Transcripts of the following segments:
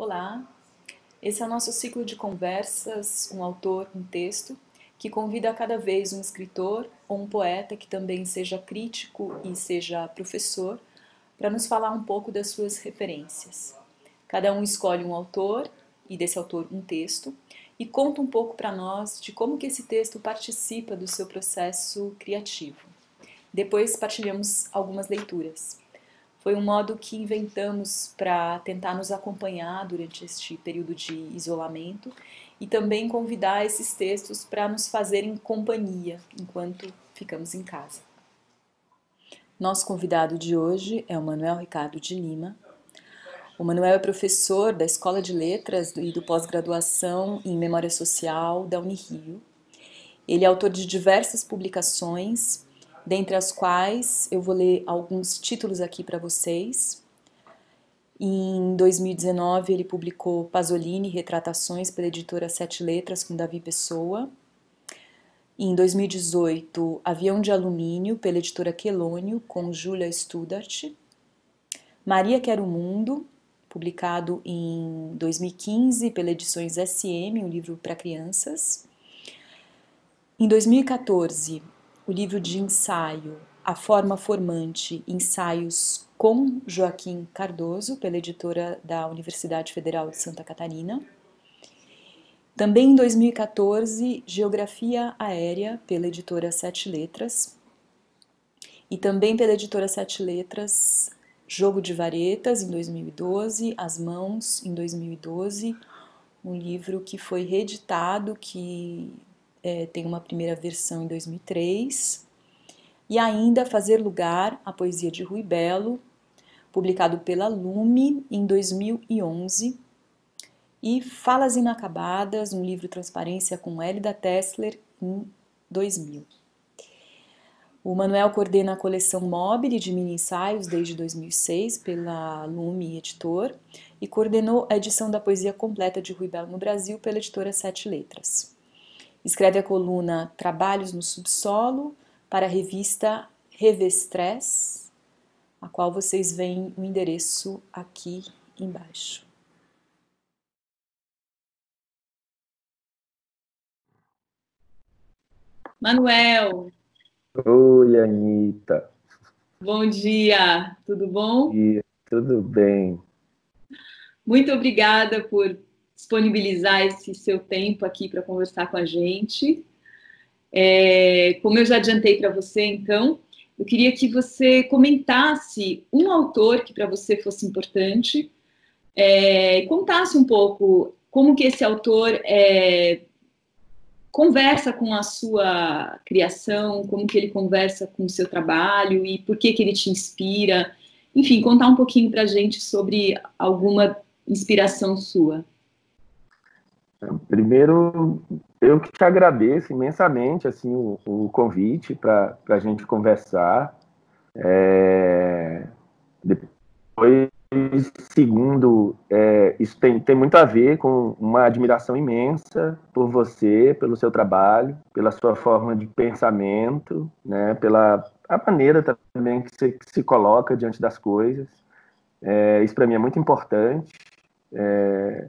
Olá, esse é o nosso ciclo de conversas, um autor, um texto, que convida a cada vez um escritor ou um poeta que também seja crítico e seja professor, para nos falar um pouco das suas referências. Cada um escolhe um autor, e desse autor um texto, e conta um pouco para nós de como que esse texto participa do seu processo criativo. Depois partilhamos algumas leituras. Foi um modo que inventamos para tentar nos acompanhar durante este período de isolamento e também convidar esses textos para nos fazerem companhia enquanto ficamos em casa. Nosso convidado de hoje é o Manuel Ricardo de Lima. O Manuel é professor da Escola de Letras e do pós-graduação em Memória Social da Unirio. Ele é autor de diversas publicações, dentre as quais eu vou ler alguns títulos aqui para vocês. Em 2019 ele publicou Pasolini, Retratações, pela editora Sete Letras, com Davi Pessoa. Em 2018, Avião de Alumínio, pela editora Quelônio, com Julia Studart. Maria Quer o Mundo, publicado em 2015 pela Edições SM, um livro para crianças. Em 2014, o livro de ensaio A Forma Formante, Ensaios com Joaquim Cardoso, pela editora da Universidade Federal de Santa Catarina. Também em 2014, Geografia Aérea, pela editora Sete Letras. E também pela editora Sete Letras, Jogo de Varetas, em 2012, As Mãos, em 2012, um livro que foi reeditado, que tem uma primeira versão em 2003. E ainda Fazer Lugar, a poesia de Rui Belo, publicado pela Lume em 2011. E Falas Inacabadas, um livro Transparência com Hélida Tessler, em 2000. O Manuel coordena a coleção Mobile de mini-ensaios desde 2006 pela Lume Editor e coordenou a edição da poesia completa de Rui Belo no Brasil pela editora Sete Letras. Escreve a coluna Trabalhos no Subsolo para a revista Revestress, a qual vocês veem o endereço aqui embaixo. Manuel, Oi, Anitta. bom dia, tudo bom? E tudo bem? Muito obrigada por disponibilizar esse seu tempo aqui para conversar com a gente. Como eu já adiantei para você, então, eu queria que você comentasse um autor que para você fosse importante, contasse um pouco como que esse autor conversa com a sua criação, como que ele conversa com o seu trabalho e por que que ele te inspira. Enfim, contar um pouquinho para a gente sobre alguma inspiração sua. Primeiro, eu que te agradeço imensamente assim, o convite para a gente conversar. Depois, segundo, isso tem muito a ver com uma admiração imensa por você, pelo seu trabalho, pela sua forma de pensamento, né, pela a maneira também que você se coloca diante das coisas. Isso para mim é muito importante.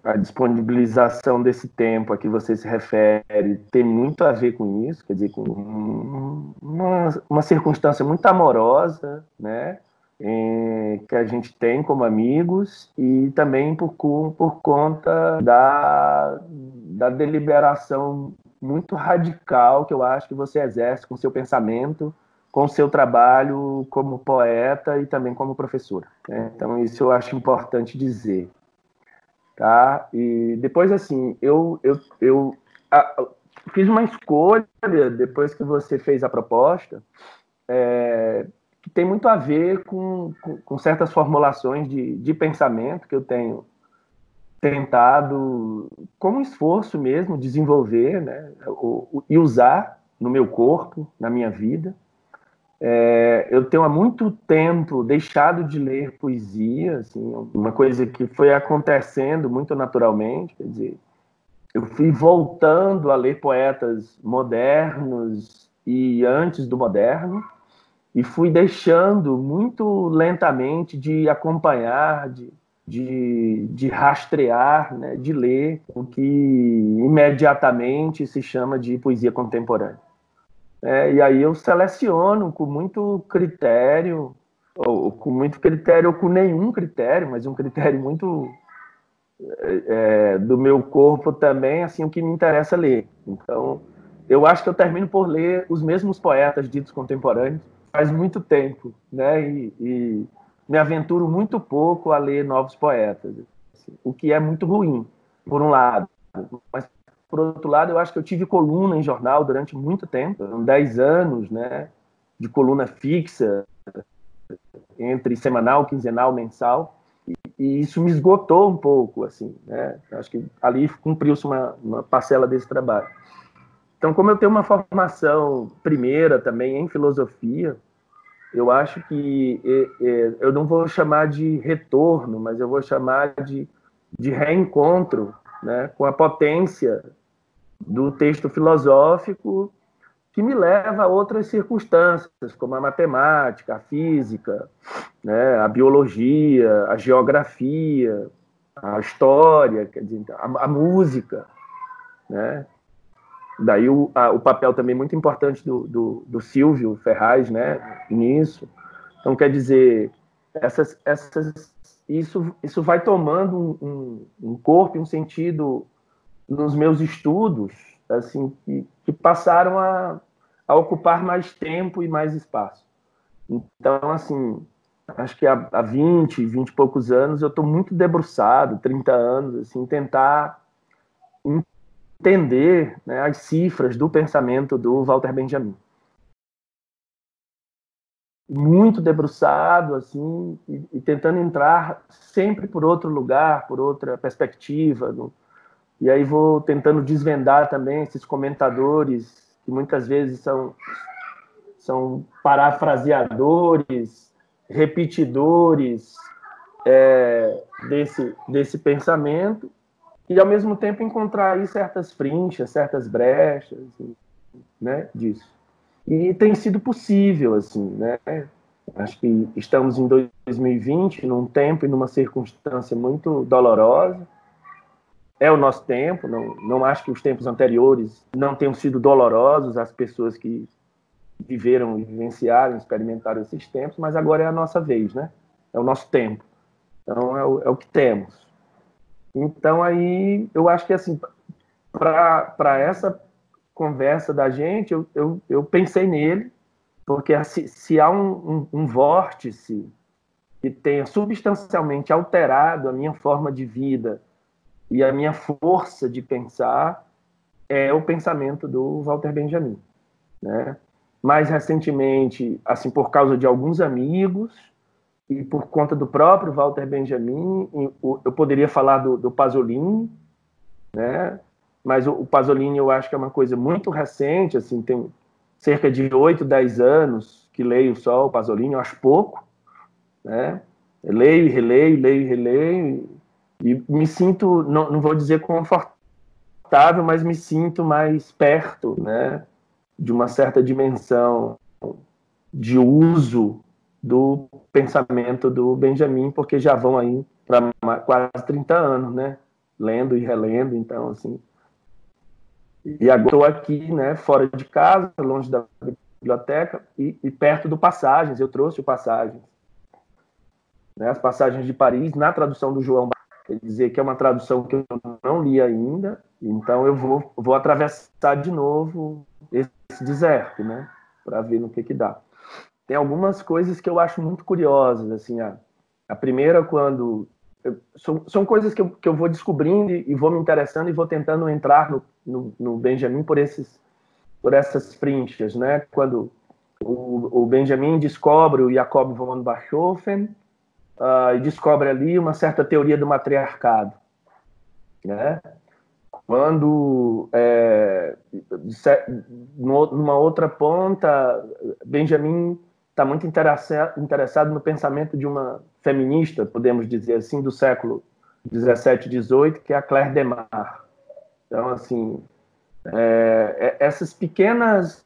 A disponibilização desse tempo a que você se refere tem muito a ver com isso, quer dizer, com uma circunstância muito amorosa, né, que a gente tem como amigos e também por conta da deliberação muito radical que eu acho que você exerce com seu pensamento, com o seu trabalho como poeta e também como professora, né? Então, isso eu acho importante dizer. Tá? E depois, assim, eu fiz uma escolha, depois que você fez a proposta, que tem muito a ver com certas formulações de pensamento que eu tenho tentado, como esforço mesmo, desenvolver, né? E usar no meu corpo, na minha vida. Eu tenho há muito tempo deixado de ler poesia, assim, uma coisa que foi acontecendo muito naturalmente, quer dizer, eu fui voltando a ler poetas modernos e antes do moderno, e fui deixando muito lentamente de acompanhar, de rastrear, né, de ler o que imediatamente se chama de poesia contemporânea. E aí eu seleciono com muito critério, ou com nenhum critério, mas um critério muito do meu corpo também, assim, o que me interessa ler. Então, eu acho que eu termino por ler os mesmos poetas ditos contemporâneos faz muito tempo, né? E me aventuro muito pouco a ler novos poetas, assim, o que é muito ruim, por um lado. Mas, por outro lado, eu acho que eu tive coluna em jornal durante muito tempo, 10 anos, né? De coluna fixa, entre semanal, quinzenal, mensal. E isso me esgotou um pouco, assim, né? Acho que ali cumpriu-se uma parcela desse trabalho. Então, como eu tenho uma formação primeira também em filosofia, eu acho que eu não vou chamar de retorno, mas eu vou chamar de reencontro, né, com a potência do texto filosófico que me leva a outras circunstâncias, como a matemática, a física, né, a biologia, a geografia, a história, quer dizer, a música, né? Daí o papel também muito importante do Silvio Ferraz, né, nisso. Então, quer dizer, isso vai tomando um corpo e um sentido nos meus estudos, assim, que passaram a ocupar mais tempo e mais espaço. Então, assim, acho que há 20 e poucos anos eu estou muito debruçado, 30 anos, assim, tentar entender, né, as cifras do pensamento do Walter Benjamin. Muito debruçado, assim, e tentando entrar sempre por outro lugar, por outra perspectiva. E aí vou tentando desvendar também esses comentadores que muitas vezes são parafraseadores, repetidores desse pensamento, e ao mesmo tempo encontrar aí certas frinchas, certas brechas, né, disso. E tem sido possível, assim, né? Acho que estamos em 2020, num tempo e numa circunstância muito dolorosa. É o nosso tempo, não acho que os tempos anteriores não tenham sido dolorosos às pessoas que viveram, vivenciaram, experimentaram esses tempos, mas agora é a nossa vez, né? É o nosso tempo. Então, é o que temos. Então, aí, eu acho que, assim, para essa conversa da gente, eu pensei nele, porque se há um vórtice que tenha substancialmente alterado a minha forma de vida e a minha força de pensar, é o pensamento do Walter Benjamin, né? Mais recentemente, assim, por causa de alguns amigos e por conta do próprio Walter Benjamin, eu poderia falar do Pasolini, né? Mas o Pasolini eu acho que é uma coisa muito recente, assim, tem cerca de 8, 10 anos que leio só o Pasolini, eu acho pouco, né? Eu leio e releio, leio e releio, e me sinto, não vou dizer confortável, mas me sinto mais perto, né, de uma certa dimensão de uso do pensamento do Benjamin, porque já vão aí para quase 30 anos, né, lendo e relendo, então, assim. E agora estou aqui, né, fora de casa, longe da biblioteca e perto do Passagens, eu trouxe o Passagens, né, as Passagens de Paris, na tradução do João, quer dizer que é uma tradução que eu não li ainda, então eu vou atravessar de novo esse deserto, né, para ver no que dá. Tem algumas coisas que eu acho muito curiosas, assim, a primeira, quando são coisas que eu vou descobrindo e vou me interessando e vou tentando entrar no Benjamin por essas frinchas, né? Quando o Benjamin descobre o Jacob von Bachofen, e descobre ali uma certa teoria do matriarcado, né? Quando, numa outra ponta, Benjamin está muito interessado no pensamento de uma feminista, podemos dizer assim, do século 17, 18, que é a Claire Demar. Então, assim, esses pequenos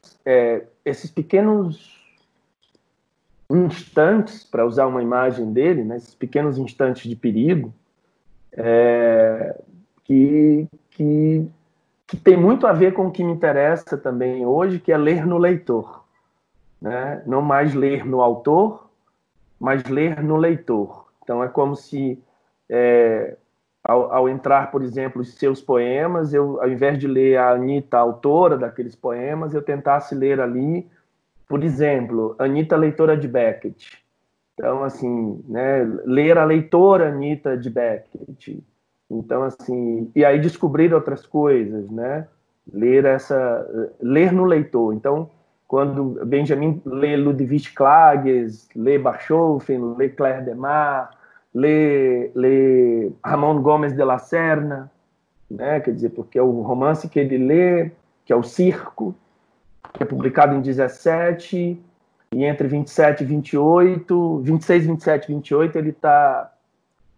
instantes, para usar uma imagem dele, né, esses pequenos instantes de perigo, que, que, que tem muito a ver com o que me interessa também hoje, que é ler no leitor, né? Não mais ler no autor, mas ler no leitor. Então é como se, ao entrar, por exemplo, os seus poemas, eu, ao invés de ler a Anitta, a autora daqueles poemas, eu tentasse ler ali, por exemplo, Anitta, leitora de Beckett. Então, assim, né, ler a leitora Anitta de Beckett. Então, assim, e aí descobrir outras coisas, né? Ler no leitor. Então, quando Benjamin lê Ludwig Klages, lê Bachofen, lê Claire Demar, lê Ramon Gomes de la Serna, né? Quer dizer, porque é o romance que ele lê, que é o Circo, que é publicado em 17, e entre 27 e 28, 26, 27 e 28, ele está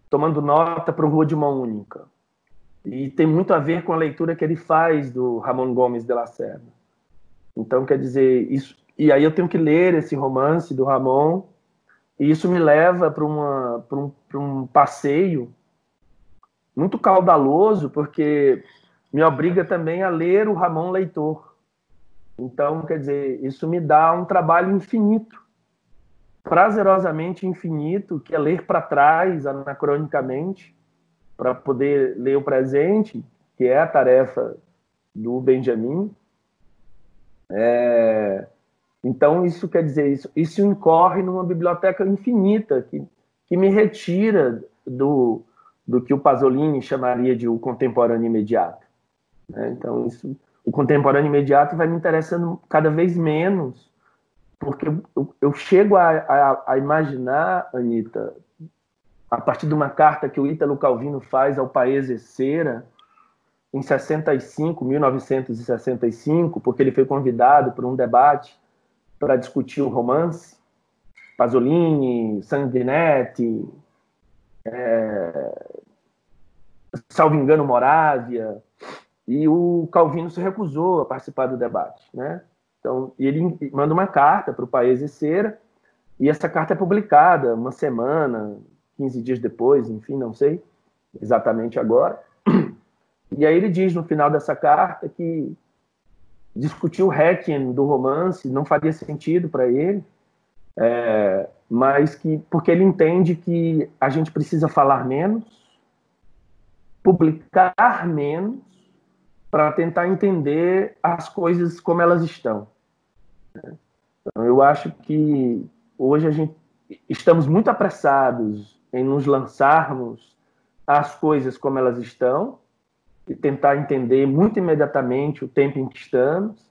tomando nota para o Rua de Mão Única. E tem muito a ver com a leitura que ele faz do Ramon Gomes de la Serna. Então, quer dizer, isso. E aí eu tenho que ler esse romance do Ramon, e isso me leva para um passeio muito caudaloso, porque me obriga também a ler o Ramon leitor. Então, quer dizer, isso me dá um trabalho infinito, prazerosamente infinito, que é ler para trás, anacronicamente, para poder ler o presente, que é a tarefa do Benjamin. Então, isso quer dizer, isso incorre numa biblioteca infinita, que me retira do que o Pasolini chamaria de o contemporâneo imediato, né? Então, o contemporâneo imediato vai me interessando cada vez menos, porque eu chego a imaginar, Anitta, a partir de uma carta que o Ítalo Calvino faz ao Paese Cera, em 1965, porque ele foi convidado para um debate para discutir o romance, Pasolini, Sanguinetti, salvo engano, Moravia, e o Calvino se recusou a participar do debate, né? Então, ele manda uma carta para o Paese Cera, e essa carta é publicada uma semana, 15 dias depois, enfim, não sei exatamente agora. E aí ele diz no final dessa carta que discutir o Requiem do romance não faria sentido para ele, mas que porque ele entende que a gente precisa falar menos, publicar menos, para tentar entender as coisas como elas estão. Então, eu acho que hoje estamos muito apressados em nos lançarmos às coisas como elas estão e tentar entender muito imediatamente o tempo em que estamos,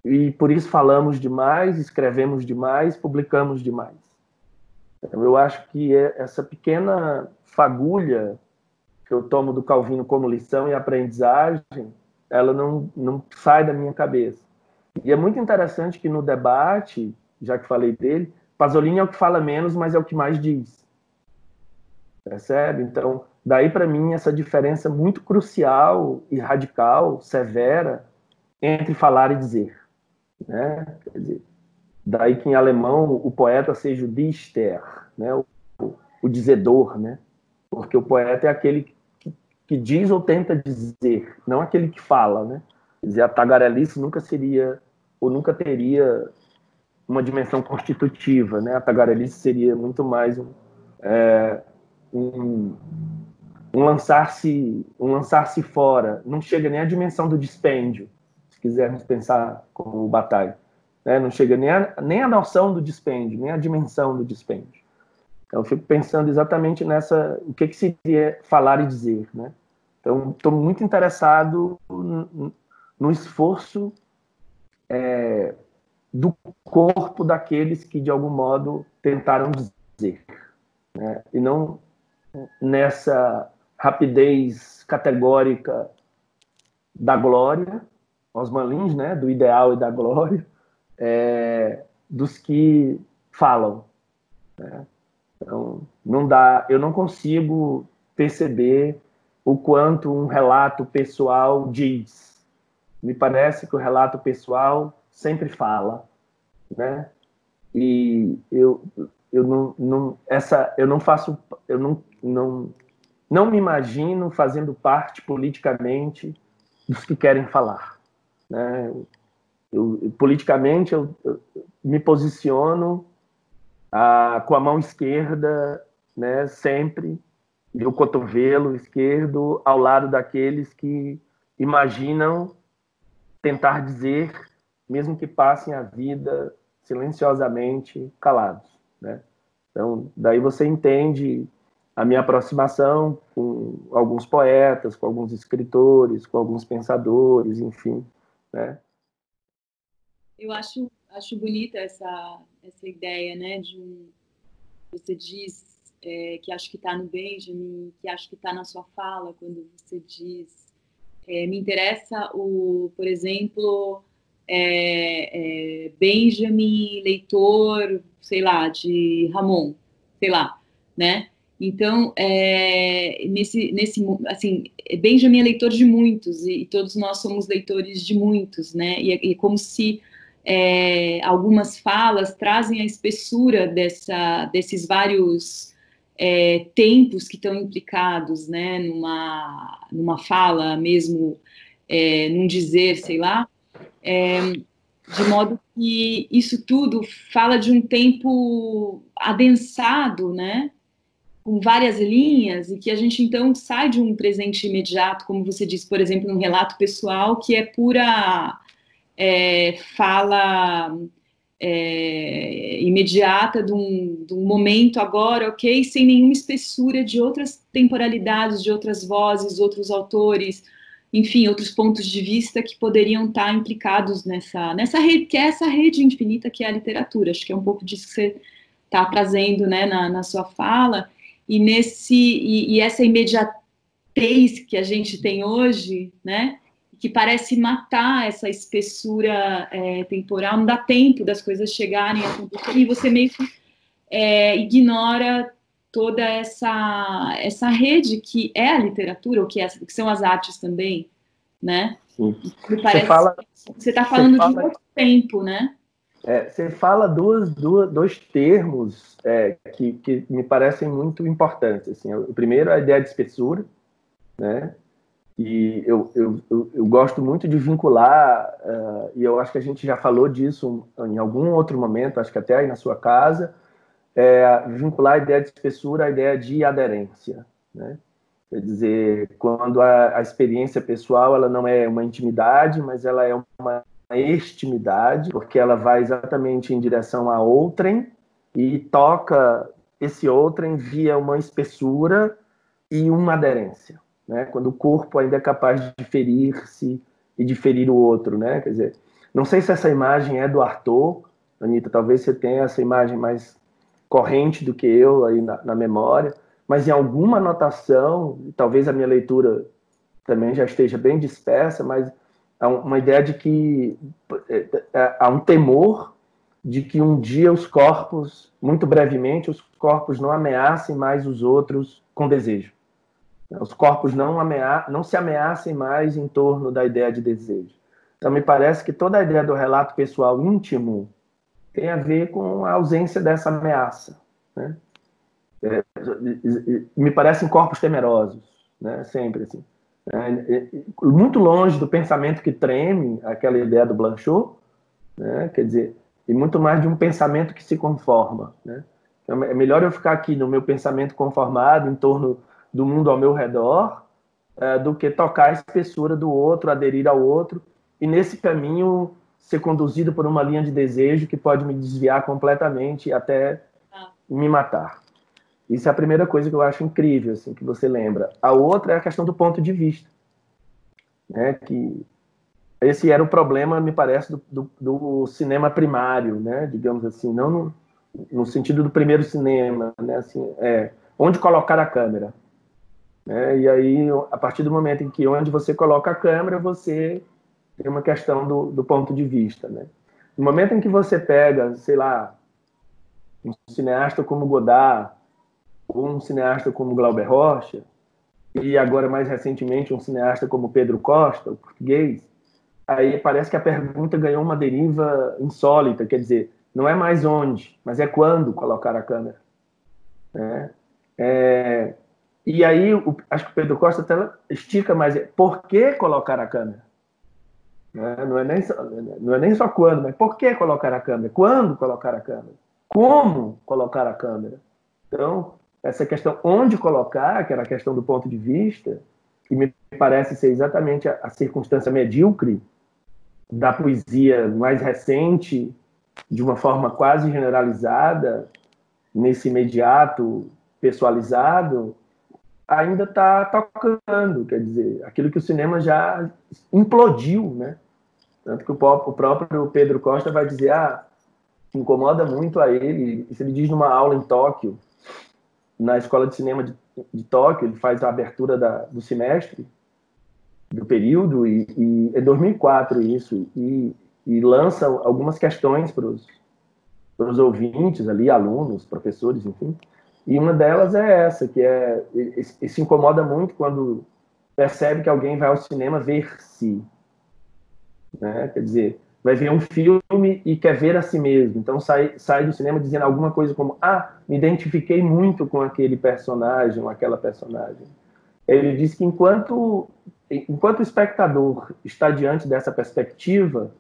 e por isso falamos demais, escrevemos demais, publicamos demais. Então, eu acho que essa pequena fagulha que eu tomo do Calvino como lição e aprendizagem, ela não sai da minha cabeça. E é muito interessante que no debate, já que falei dele, Pasolini é o que fala menos, mas é o que mais diz. Percebe? Então, daí para mim essa diferença muito crucial e radical, severa, entre falar e dizer, né? Quer dizer, daí que em alemão o poeta seja o Dichter, né? O dizedor, né? Porque o poeta é aquele que diz ou tenta dizer, não aquele que fala, né? Quer dizer, a tagarelice nunca seria ou nunca teria uma dimensão constitutiva, né? A tagarelice seria muito mais um lançar-se fora. Não chega nem à dimensão do dispêndio, se quisermos pensar como o Bataille, né? Não chega nem a noção do dispêndio, nem a dimensão do dispêndio. Então, eu fico pensando exatamente o que seria falar e dizer, né? Então, estou muito interessado no esforço do corpo daqueles que, de algum modo, tentaram dizer, né? E não nessa rapidez categórica da glória, Osman Lins, né? Do ideal e da glória, dos que falam, né? Então, não dá, eu não consigo perceber o quanto um relato pessoal diz. Me parece que o relato pessoal sempre fala, né? E eu não faço, não me imagino fazendo parte politicamente dos que querem falar, né? Politicamente eu me posiciono com a mão esquerda, né, sempre, e o cotovelo esquerdo ao lado daqueles que imaginam tentar dizer, mesmo que passem a vida silenciosamente calados, né? Então, daí você entende a minha aproximação com alguns poetas, com alguns escritores, com alguns pensadores, enfim, né? Eu acho bonita essa ideia, né, você diz que acho que está no Benjamin, que acho que está na sua fala, quando você diz, me interessa por exemplo, Benjamin, leitor, sei lá, de Ramon, sei lá, né? Então, assim, Benjamin é leitor de muitos, e todos nós somos leitores de muitos, né? E como se algumas falas trazem a espessura desses vários tempos que estão implicados, né? Numa fala mesmo, num dizer, sei lá, de modo que isso tudo fala de um tempo adensado, né? Com várias linhas, e que a gente então sai de um presente imediato, como você disse, por exemplo, num relato pessoal, que é pura fala imediata de um momento agora, ok, sem nenhuma espessura de outras temporalidades, de outras vozes, outros autores, enfim, outros pontos de vista que poderiam estar implicados nessa rede, que é essa rede infinita que é a literatura. Acho que é um pouco disso que você está trazendo, né, na sua fala, e essa imediatez que a gente tem hoje, né, que parece matar essa espessura temporal, não dá tempo das coisas chegarem a acontecer, e você meio que ignora toda essa rede que é a literatura, ou que são as artes também, né? Sim. Me parece você está falando de outro tempo, né? Você fala dois termos que me parecem muito importantes. Assim. O primeiro é a ideia de espessura, né? E eu gosto muito de vincular, e eu acho que a gente já falou disso em algum outro momento, acho que até aí na sua casa, vincular a ideia de espessura à ideia de aderência, né? Quer dizer, quando a experiência pessoal ela não é uma intimidade, mas ela é uma extimidade, porque ela vai exatamente em direção a outrem e toca esse outrem via uma espessura e uma aderência, né? Quando o corpo ainda é capaz de ferir-se e de ferir o outro, né? Quer dizer, não sei se essa imagem é do Arthur, Anita, talvez você tenha essa imagem mais corrente do que eu aí na memória, mas em alguma anotação, talvez a minha leitura também já esteja bem dispersa, mas há uma ideia de que há um temor de que um dia os corpos, muito brevemente, os corpos não ameacem mais os outros com desejo. Os corpos não se ameacem mais em torno da ideia de desejo. Então, me parece que toda a ideia do relato pessoal íntimo tem a ver com a ausência dessa ameaça, né? Me parecem corpos temerosos, né? Sempre assim. Muito longe do pensamento que treme, aquela ideia do Blanchot, né? Quer dizer, e muito mais de um pensamento que se conforma, né? Então, é melhor eu ficar aqui no meu pensamento conformado em torno do mundo ao meu redor do que tocar a espessura do outro, aderir ao outro e nesse caminho ser conduzido por uma linha de desejo que pode me desviar completamente e até me matar. Isso é a primeira coisa que eu acho incrível, assim, que você lembra. A outra é a questão do ponto de vista, né? Que esse era o problema, me parece, do cinema primário, né? Digamos assim, não no sentido do primeiro cinema, né? Assim, onde colocar a câmera, né? E aí, a partir do momento em que onde você coloca a câmera, você tem uma questão do ponto de vista, né? No momento em que você pega, sei lá, um cineasta como Godard, ou um cineasta como Glauber Rocha, e agora mais recentemente um cineasta como Pedro Costa, o português, aí parece que a pergunta ganhou uma deriva insólita, quer dizer, Não é mais onde, mas é quando colocar a câmera. Né? E aí, acho que o Pedro Costa até estica mais. Por que colocar a câmera? Né? Não é nem só quando, mas por que colocar a câmera? Quando colocar a câmera? Como colocar a câmera? Então, essa questão onde colocar, que era a questão do ponto de vista, que me parece ser exatamente a circunstância medíocre da poesia mais recente, de uma forma quase generalizada, nesse imediato pessoalrizado, ainda está tocando, quer dizer, aquilo que o cinema já implodiu, né? Tanto que o próprio Pedro Costa vai dizer, que incomoda muito a ele, isso ele diz numa aula em Tóquio, na Escola de Cinema de Tóquio, ele faz a abertura do semestre, do período, e é 2004 isso, e lança algumas questões para os ouvintes ali, alunos, professores, enfim, e uma delas é essa, que se incomoda muito quando percebe que alguém vai ao cinema ver-se, né? Quer dizer, vai ver um filme e quer ver a si mesmo, então sai do cinema dizendo alguma coisa como, me identifiquei muito com aquele personagem ou aquela personagem. Ele diz que enquanto o espectador está diante dessa perspectiva,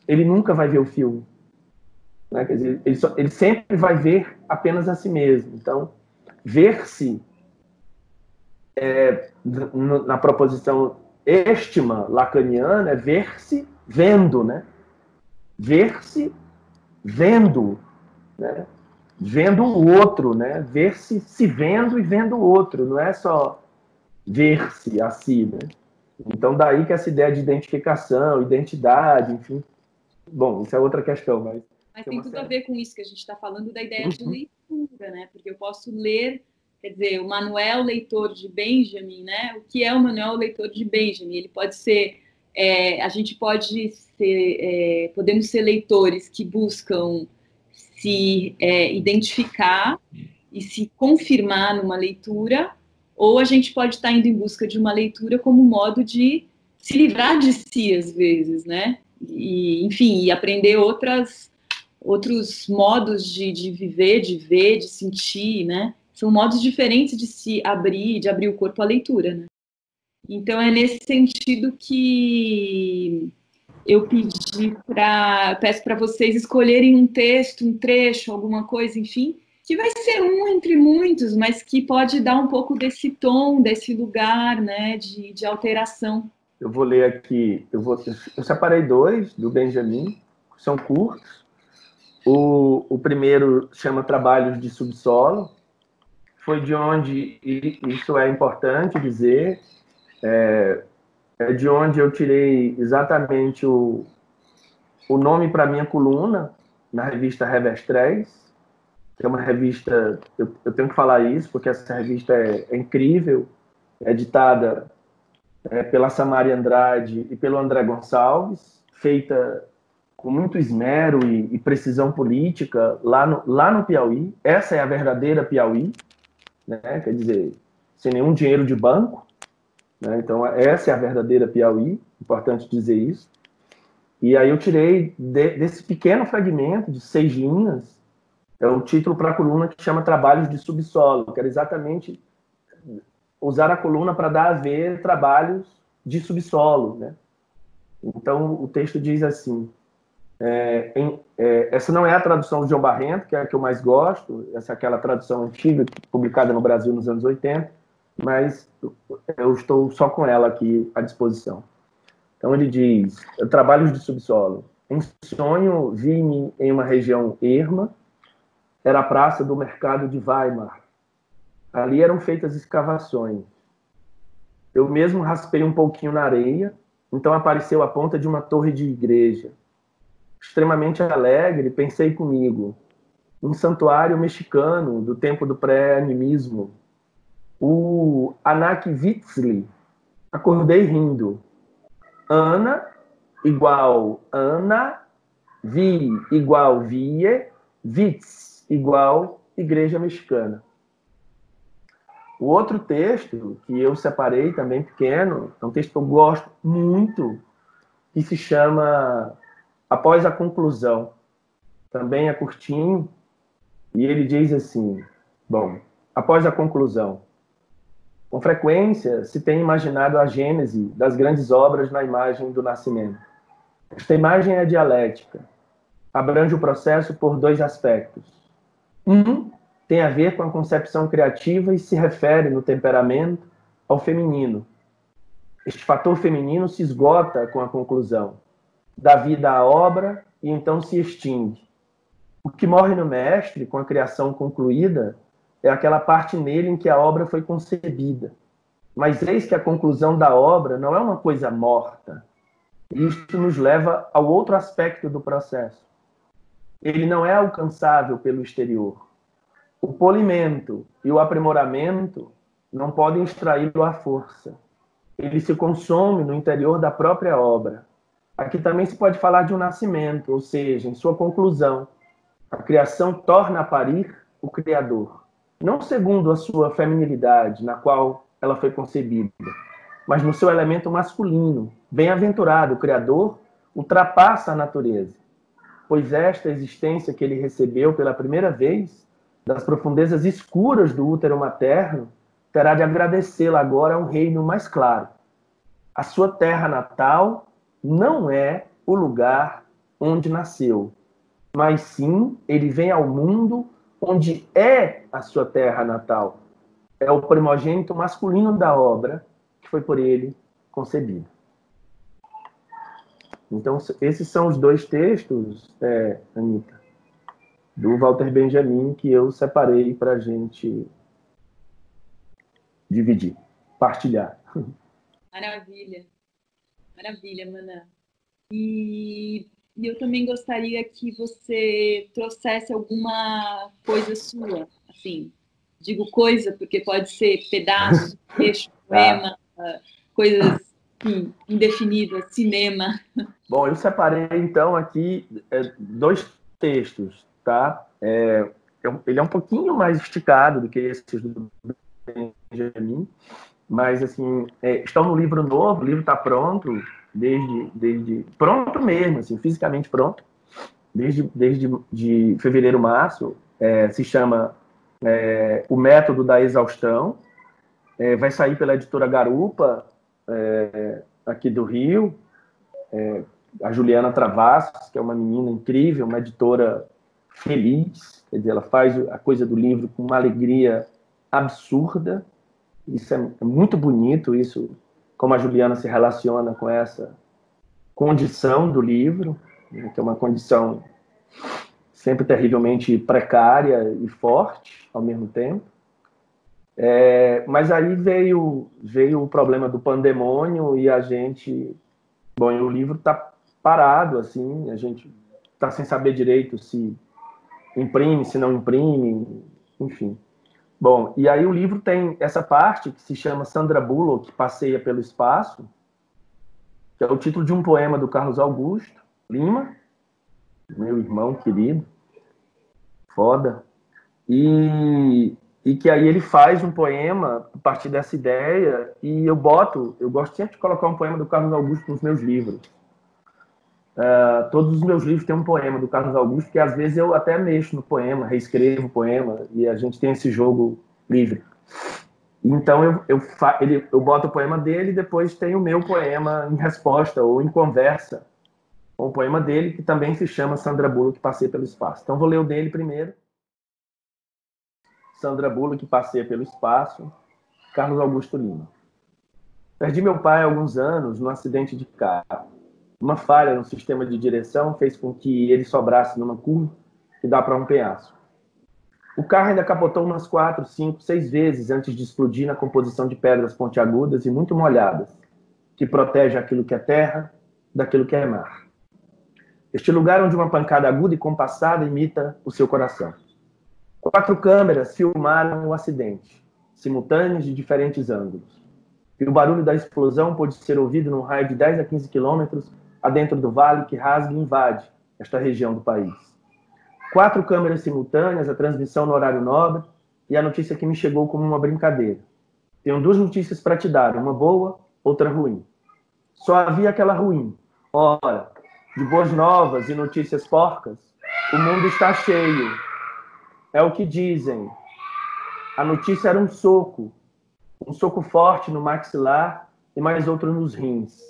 ele nunca vai ver o filme. Né? Quer dizer, ele sempre vai ver apenas a si mesmo. Então, ver-se na proposição éstima lacaniana é ver-se vendo, né? Ver-se vendo, né? Vendo o outro, né? Ver-se se vendo e vendo o outro. Não é só ver-se a si, né? Então, daí que essa ideia de identificação, identidade, enfim. Bom, isso é outra questão, mas... Mas tem tudo a ver com isso que a gente está falando, da ideia de leitura, né? Porque eu posso ler, quer dizer, o Manuel Leitor de Benjamin, né? O que é o Manuel Leitor de Benjamin? Ele pode ser... a gente pode ser... podemos ser leitores que buscam se identificar e se confirmar numa leitura, ou a gente pode estar indo em busca de uma leitura como modo de se livrar de si, às vezes, né? E, enfim, e aprender outros modos de viver, de ver, de sentir, né? São modos diferentes de se abrir, de abrir o corpo à leitura, né? Então, é nesse sentido que eu peço para vocês escolherem um texto, um trecho, alguma coisa, enfim, que vai ser um entre muitos, mas que pode dar um pouco desse tom, desse lugar, né, de alteração. Eu vou ler aqui, eu separei dois do Benjamin, são curtos. O primeiro chama Trabalhos de Subsolo, foi de onde, e isso é importante dizer, é de onde eu tirei exatamente o nome para minha coluna, na revista Revestrez, que é uma revista, eu tenho que falar isso, porque essa revista é incrível, é editada pela Samária Andrade e pelo André Gonçalves, feita com muito esmero e precisão política lá no Piauí. Essa é a verdadeira Piauí, né? Quer dizer, sem nenhum dinheiro de banco. Né? Então, essa é a verdadeira Piauí, importante dizer isso. E aí eu tirei desse pequeno fragmento de 6 linhas, o título para a coluna que chama Trabalhos de Subsolo, que era exatamente usar a coluna para dar a ver trabalhos de subsolo. Né? Então, o texto diz assim, essa não é a tradução do João Barrento, que é a que eu mais gosto, essa é aquela tradução antiga, publicada no Brasil nos anos 80, mas eu estou só com ela aqui à disposição. Então ele diz, Trabalhos de Subsolo. Em sonho, vi-me em uma região erma, era a praça do mercado de Weimar. Ali eram feitas escavações. Eu mesmo raspei um pouquinho na areia, então apareceu a ponta de uma torre de igreja. Extremamente alegre, pensei comigo, um santuário mexicano do tempo do pré-animismo. O Anak Witzli, acordei rindo. Ana igual Ana, Vi igual Vie, Witz igual Igreja Mexicana. O outro texto que eu separei também pequeno, é um texto que eu gosto muito, que se chama Após a Conclusão. também é curtinho, e ele diz assim, bom, após a conclusão, com frequência se tem imaginado a gênese das grandes obras na imagem do nascimento. Esta imagem é dialética, abrange o processo por dois aspectos. Um tem a ver com a concepção criativa e se refere no temperamento ao feminino. Este fator feminino se esgota com a conclusão, dá vida à obra e então se extingue. O que morre no mestre, com a criação concluída, é aquela parte nele em que a obra foi concebida. Mas eis que a conclusão da obra não é uma coisa morta. Isto nos leva ao outro aspecto do processo. Ele não é alcançável pelo exterior. O polimento e o aprimoramento não podem extraí-lo à força. Ele se consome no interior da própria obra. Aqui também se pode falar de um nascimento, ou seja, em sua conclusão, a criação torna a parir o Criador, não segundo a sua feminilidade, na qual ela foi concebida, mas no seu elemento masculino. Bem-aventurado, o Criador ultrapassa a natureza, pois esta existência que ele recebeu pela primeira vez, das profundezas escuras do útero materno, terá de agradecê-la agora a um reino mais claro. A sua terra natal não é o lugar onde nasceu, mas sim, ele vem ao mundo onde é a sua terra natal. É o primogênito masculino da obra que foi por ele concebido. Então, esses são os dois textos, Anita, do Walter Benjamin, que eu separei para a gente dividir, partilhar. Maravilha. Maravilha, Manan. E eu também gostaria que você trouxesse alguma coisa sua, assim, digo coisa porque pode ser pedaço, trecho, poema, coisas assim, indefinidas, cinema. Bom, eu separei então aqui dois textos, tá? Ele é um pouquinho mais esticado do que esses do Benjamin, mas assim, estão no livro novo, o livro está pronto, desde pronto mesmo, assim, fisicamente pronto, desde de fevereiro, março, se chama O Método da Exaustão, vai sair pela editora Garupa, aqui do Rio, a Juliana Travassos, que é uma menina incrível, uma editora feliz, quer dizer, ela faz a coisa do livro com uma alegria absurda. Isso é muito bonito, isso, como a Juliana se relaciona com essa condição do livro, né, que é uma condição sempre terrivelmente precária e forte ao mesmo tempo. Mas aí veio o problema do pandemônio e a gente... Bom, o livro está parado, assim, a gente está sem saber direito se imprime, se não imprime, enfim. Bom, e aí o livro tem essa parte que se chama Sandra Bullock, Passeia pelo Espaço, que é o título de um poema do Carlos Augusto Lima, meu irmão querido, foda, e que aí ele faz um poema a partir dessa ideia, e eu gosto sempre de colocar um poema do Carlos Augusto nos meus livros. Todos os meus livros têm um poema do Carlos Augusto, que às vezes eu até mexo no poema, reescrevo o poema, e a gente tem esse jogo livre. Então eu boto o poema dele e depois tem o meu poema em resposta ou em conversa com o poema dele, que também se chama Sandra Bullock, Passeia pelo Espaço. Então vou ler o dele primeiro. Sandra Bullock, Passeia pelo Espaço, Carlos Augusto Lima. Perdi meu pai há alguns anos num acidente de carro. Uma falha no sistema de direção fez com que ele sobrasse numa curva que dá para um penhasco. O carro ainda capotou umas 4, 5, 6 vezes antes de explodir na composição de pedras pontiagudas e muito molhadas, que protege aquilo que é terra daquilo que é mar. Este lugar onde uma pancada aguda e compassada imita o seu coração. 4 câmeras filmaram o acidente, simultâneos de diferentes ângulos. E o barulho da explosão pôde ser ouvido num raio de 10 a 15 quilômetros adentro do vale que rasga e invade esta região do país. 4 câmeras simultâneas, a transmissão no horário nobre e a notícia que me chegou como uma brincadeira. Tenho 2 notícias para te dar, uma boa, outra ruim. Só havia aquela ruim. Ora, de boas novas e notícias porcas, O mundo está cheio. É o que dizem. A notícia era um soco forte no maxilar e mais outro nos rins.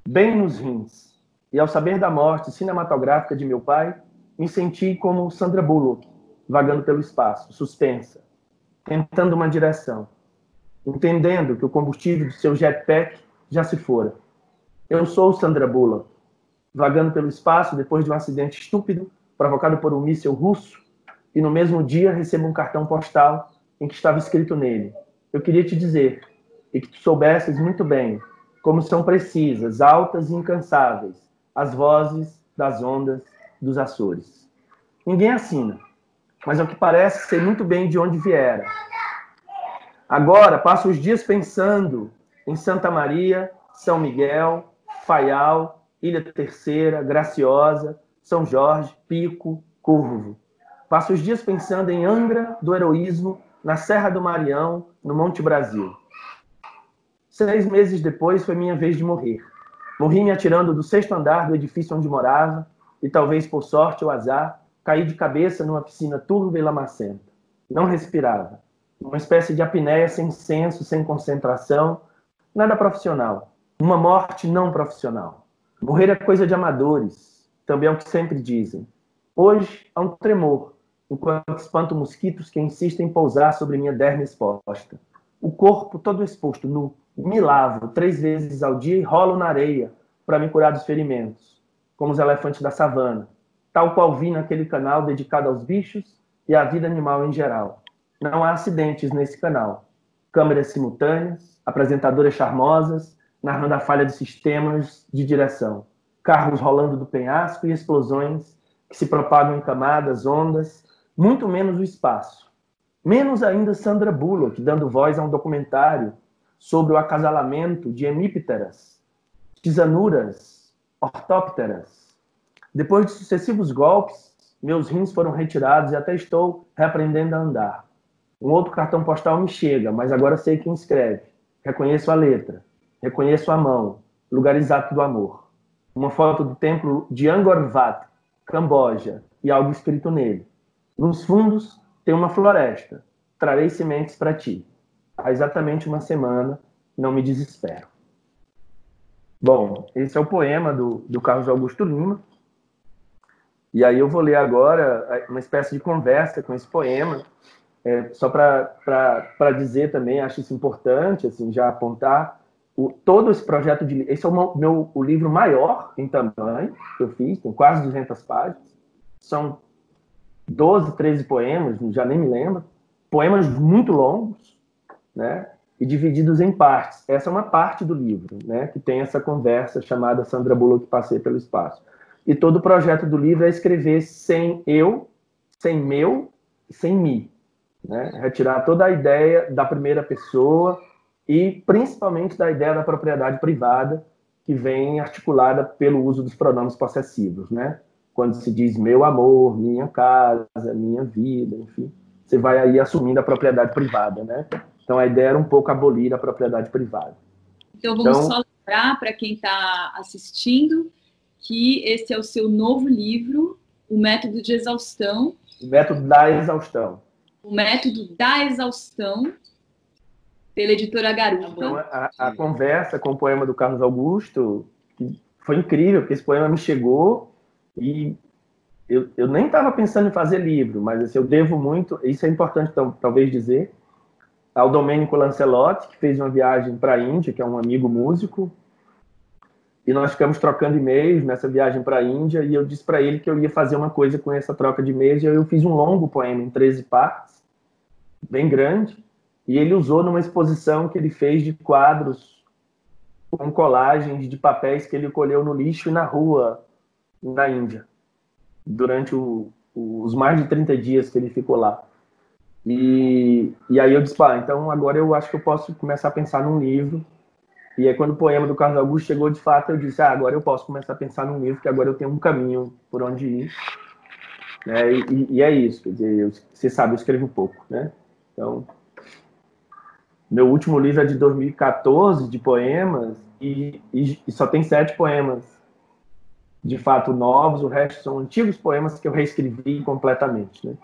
Bem nos rins. E ao saber da morte cinematográfica de meu pai, me senti como Sandra Bullock, vagando pelo espaço, suspensa, tentando uma direção, entendendo que o combustível de seu jetpack já se fora. Eu sou Sandra Bullock, vagando pelo espaço depois de um acidente estúpido provocado por um míssil russo, e no mesmo dia recebo um cartão postal em que estava escrito nele: eu queria te dizer, e que tu soubesses muito bem, como são precisas, altas e incansáveis, as vozes das ondas dos Açores. Ninguém assina, mas ao que parece sei muito bem de onde viera. Agora passo os dias pensando em Santa Maria, São Miguel, Faial, Ilha Terceira, Graciosa, São Jorge, Pico, Curvo. Passo os dias pensando em Angra do Heroísmo, na Serra do Marião, no Monte Brasil. 6 meses depois foi minha vez de morrer. Morri me atirando do 6º andar do edifício onde morava e, talvez por sorte ou azar, caí de cabeça numa piscina turva e lamacenta. Não respirava. Uma espécie de apneia sem senso, sem concentração, nada profissional. Uma morte não profissional. Morrer é coisa de amadores, também é o que sempre dizem. Hoje há um tremor, enquanto espanto mosquitos que insistem em pousar sobre minha derme exposta. O corpo todo exposto, nu. Me lavo 3 vezes ao dia e rolo na areia para me curar dos ferimentos, como os elefantes da savana, tal qual vi naquele canal dedicado aos bichos e à vida animal em geral. Não há acidentes nesse canal. Câmeras simultâneas, apresentadoras charmosas, narrando a falha de sistemas de direção. Carros rolando do penhasco e explosões que se propagam em camadas, ondas, muito menos o espaço. Menos ainda Sandra Bullock, dando voz a um documentário sobre o acasalamento de hemípteras, tisanuras, ortópteras. Depois de sucessivos golpes, meus rins foram retirados e até estou reaprendendo a andar. Um outro cartão postal me chega, mas agora sei quem escreve. Reconheço a letra, reconheço a mão, lugar exato do amor. Uma foto do templo de Angkor Wat, Camboja, e algo escrito nele. Nos fundos tem uma floresta. Trarei sementes para ti. Há exatamente uma semana, não me desespero. Bom, esse é o poema do Carlos Augusto Lima. E aí eu vou ler agora uma espécie de conversa com esse poema, só para dizer também, acho isso importante, assim, já apontar, todo esse projeto de... Esse é o livro maior em tamanho que eu fiz, tem quase 200 páginas. São 12, 13 poemas, já nem me lembro. Poemas muito longos, né? E divididos em partes. Essa é uma parte do livro, né? Que tem essa conversa chamada Sandra Bullock, Passei pelo Espaço. E todo o projeto do livro é escrever sem eu, sem meu, sem mim, né? Retirar toda a ideia da primeira pessoa e principalmente da ideia da propriedade privada, que vem articulada pelo uso dos pronomes possessivos, né? Quando se diz meu amor, minha casa, minha vida, enfim, você vai aí assumindo a propriedade privada, né? Então a ideia era um pouco abolir a propriedade privada. Então vamos só lembrar para quem está assistindo que esse é o seu novo livro, O Método de Exaustão. O Método da Exaustão. O Método da Exaustão, pela editora Garupa. A conversa com o poema do Carlos Augusto foi incrível, porque esse poema me chegou e eu nem estava pensando em fazer livro, mas assim, eu devo muito, isso é importante talvez dizer, ao Domênico Lancelotti, que fez uma viagem para a Índia, que é um amigo músico, e nós ficamos trocando e-mails nessa viagem para a Índia, e eu disse para ele que eu ia fazer uma coisa com essa troca de e-mails, e eu fiz um longo poema em 13 partes, bem grande, e ele usou numa exposição que ele fez de quadros com colagens de papéis que ele colheu no lixo e na rua na Índia, durante os mais de 30 dias que ele ficou lá. E aí eu disse, então agora eu acho que eu posso começar a pensar num livro. E aí quando o poema do Carlos Augusto chegou, de fato, eu disse, agora eu posso começar a pensar num livro, que agora eu tenho um caminho por onde ir. Né? E é isso, quer dizer, você sabe, eu escrevo pouco, né? Então, meu último livro é de 2014, de poemas, e só tem 7 poemas de fato novos, o resto são antigos poemas que eu reescrevi completamente, né?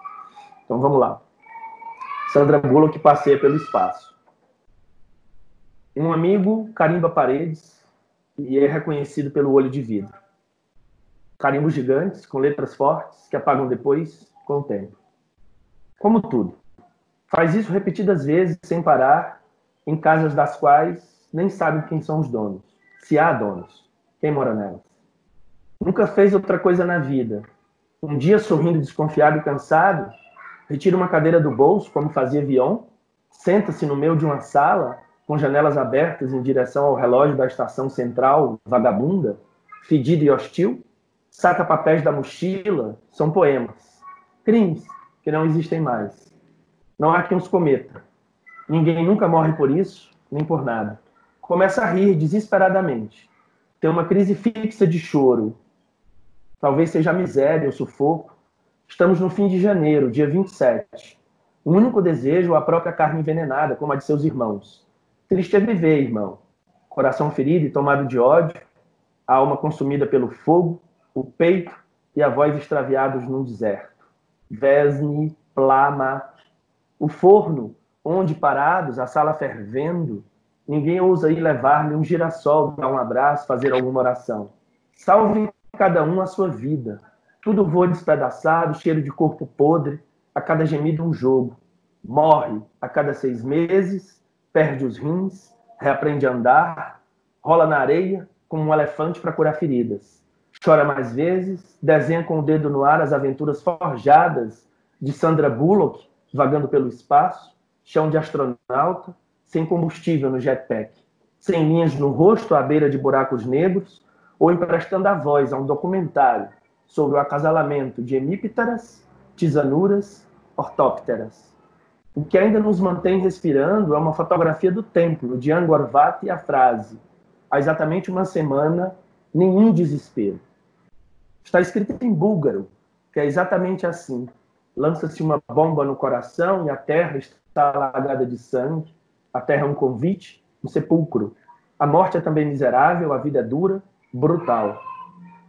Então vamos lá. Sandra Bullock, Passeia pelo Espaço. Um amigo carimba paredes e é reconhecido pelo olho de vidro. Carimbos gigantes, com letras fortes, que apagam depois com o tempo. Como tudo. Faz isso repetidas vezes, sem parar, em casas das quais nem sabe quem são os donos. Se há donos. Quem mora nelas? Nunca fez outra coisa na vida. Um dia, sorrindo desconfiado e cansado, retira uma cadeira do bolso, como fazia Vion, senta-se no meio de uma sala, com janelas abertas em direção ao relógio da estação central, vagabunda, fedida e hostil, saca papéis da mochila, são poemas. Crimes que não existem mais. Não há quem os cometa. Ninguém nunca morre por isso, nem por nada. Começa a rir desesperadamente. Tem uma crise fixa de choro. Talvez seja a miséria, o sufoco. Estamos no fim de janeiro, dia 27. O único desejo é a própria carne envenenada, como a de seus irmãos. Triste é viver, irmão. Coração ferido e tomado de ódio, a alma consumida pelo fogo, o peito e a voz extraviados num deserto. Vesni, plama. O forno, onde parados, a sala fervendo, ninguém ousa ir levar-lhe um girassol, dar um abraço, fazer alguma oração. Salve cada um a sua vida. Tudo voa despedaçado, cheiro de corpo podre, a cada gemido um jogo. Morre a cada 6 meses, perde os rins, reaprende a andar, rola na areia como um elefante para curar feridas. Chora mais vezes, desenha com o dedo no ar as aventuras forjadas de Sandra Bullock, vagando pelo espaço, chão de astronauta, sem combustível no jetpack, sem linhas no rosto à beira de buracos negros, ou emprestando a voz a um documentário sobre o acasalamento de hemípteras, tisanuras, ortópteras. O que ainda nos mantém respirando é uma fotografia do templo de Angkor Wat e a frase: há exatamente uma semana, nenhum desespero. Está escrito em búlgaro, que é exatamente assim. Lança-se uma bomba no coração e a terra está alagada de sangue. A terra é um convite, um sepulcro. A morte é também miserável, a vida é dura, brutal.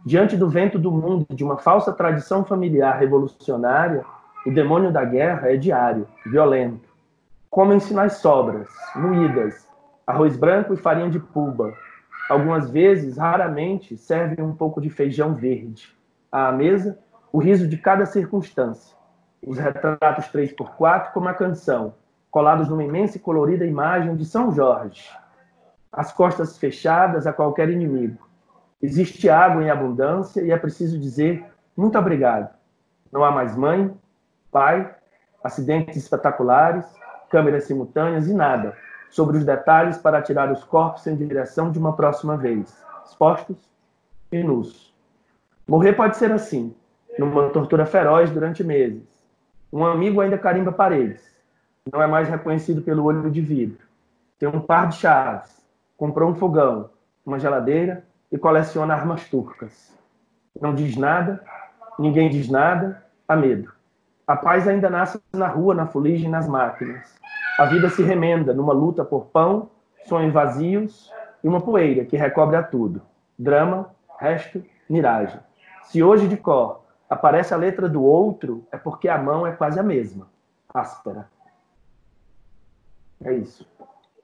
Diante do vento do mundo, de uma falsa tradição familiar revolucionária, o demônio da guerra é diário, violento. Comem-se nas sobras, moídas, arroz branco e farinha de puba. Algumas vezes, raramente, servem um pouco de feijão verde. À mesa, o riso de cada circunstância. Os retratos 3x4 como a canção, colados numa imensa e colorida imagem de São Jorge. As costas fechadas a qualquer inimigo. Existe água em abundância e é preciso dizer muito obrigado. Não há mais mãe, pai, acidentes espetaculares, câmeras simultâneas e nada sobre os detalhes para tirar os corpos em direção de uma próxima vez, expostos e nus. Morrer pode ser assim, numa tortura feroz durante meses. Um amigo ainda carimba paredes. Não é mais reconhecido pelo olho de vidro. Tem um par de chaves. Comprou um fogão, uma geladeira e coleciona armas turcas. Não diz nada, ninguém diz nada, há medo. A paz ainda nasce na rua, na fuligem, nas máquinas. A vida se remenda numa luta por pão, sonhos vazios e uma poeira que recobre a tudo. Drama, resto, miragem. Se hoje de cor aparece a letra do outro, é porque a mão é quase a mesma. Áspera. É isso.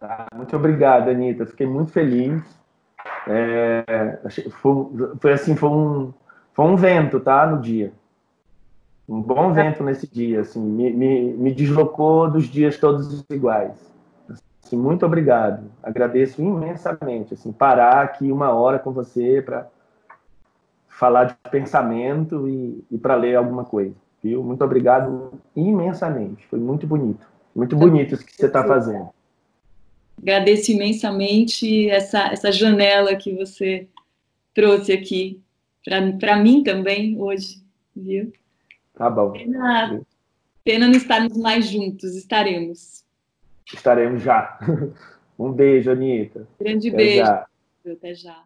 Tá? Muito obrigado, Anitta. Fiquei muito feliz. Foi um vento, tá? No dia. Um bom vento nesse dia, assim, me deslocou dos dias todos iguais. Assim, muito obrigado. Agradeço imensamente, assim, parar aqui 1 hora com você para falar de pensamento e para ler alguma coisa, viu? Muito obrigado imensamente. Foi muito bonito. Muito bonito isso que você está fazendo. Agradeço imensamente essa janela que você trouxe aqui para mim também hoje, viu? Tá bom. Pena não estarmos mais juntos, estaremos. Estaremos já. Um beijo, Anitta. Grande beijo. Até já.